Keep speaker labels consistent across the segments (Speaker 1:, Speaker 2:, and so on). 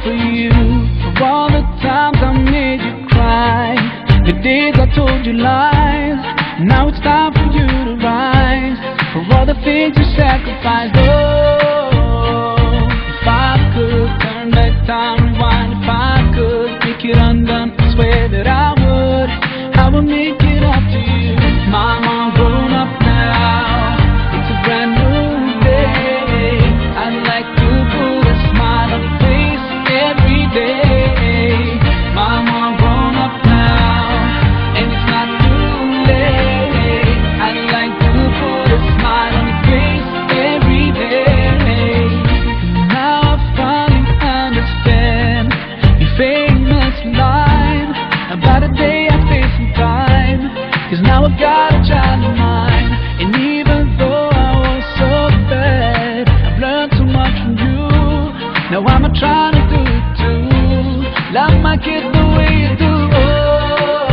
Speaker 1: for you, for all the times I made you cry, the days I told you lies. Now it's time for you to rise, for all the things you sacrificed. Oh, if I could turn back time, rewind. If I could make it undone, I swear that I would make it up to you. Mama, grown up now, it's a brand new day. I'd like to put a smile on your face every day. Mama, grown up now, and it's not too late. I'd like to put a smile on your face every day. Now I finally understand your famous line about a day I faced some time, 'cause now I've got a child of mine. And even though I was so bad, I've learned so much from you. Now I'm trying to do it too, love my kids the way you do. Oh,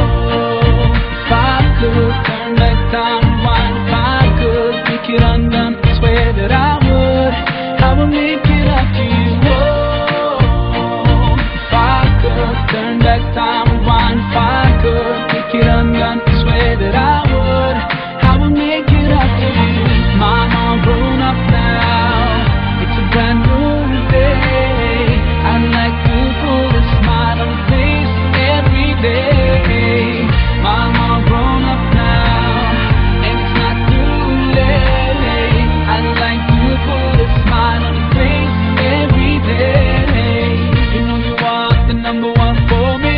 Speaker 1: if I could turn back time, rewind. If I could make it undone, I swear that I would make it up to you. Oh, if I could turn back time, rewind. If I could make it undone, I swear that I would make it up to you. Mama, grown up now, it's a brand new day. I'd like to put a smile on your face every day. Mama, grown up now, and it's not too late. I'd like to put a smile on your face every day. You know you are the number one for me.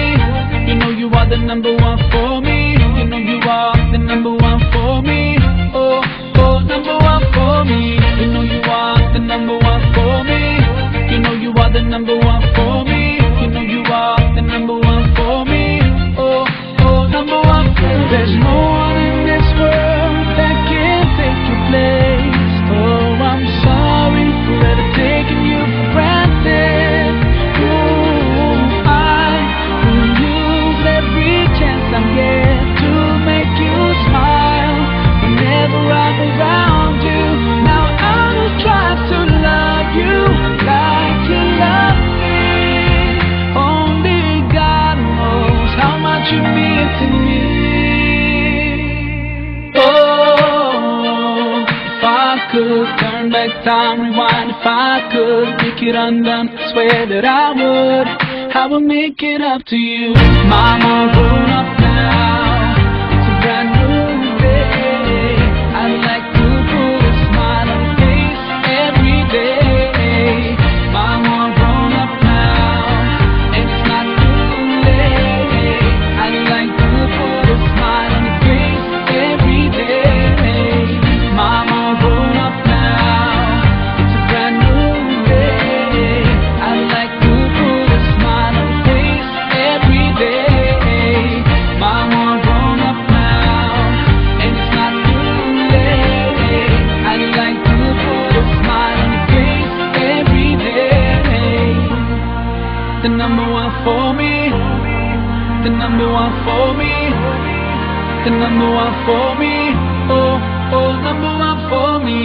Speaker 1: You know you are the number one for me. You know you are the number one for me. Oh, oh, number one for me. You know you are the number one for me. You know you are the number one for me. You know you are the number one for me. Oh, oh, number one for me. There's no one in this world that can take your place. Oh, I'm sorry for ever taking you for granted. Ooh, I will use every chance I get to make you smile whenever I'm around you. Now I will try to love you like you love me. Only God knows how much you mean to me. Oh, if I could turn back time, rewind. If I could make it undone, I swear that I would make it up to you. Mama, grown up now, it's a brand new day. I'd like to put a smile on your face every day. Mama, grown up now, and it's not too late. I'd like to put a smile on your face every day. Mama, grown up now, it's a brand new day. I'd like to put a smile on your face every day. Mama, grown up now, and it's not too late. I'd like to put a smile on your face every day. The number one for me. The number one for me. The number one for me. Oh, oh, number one for me.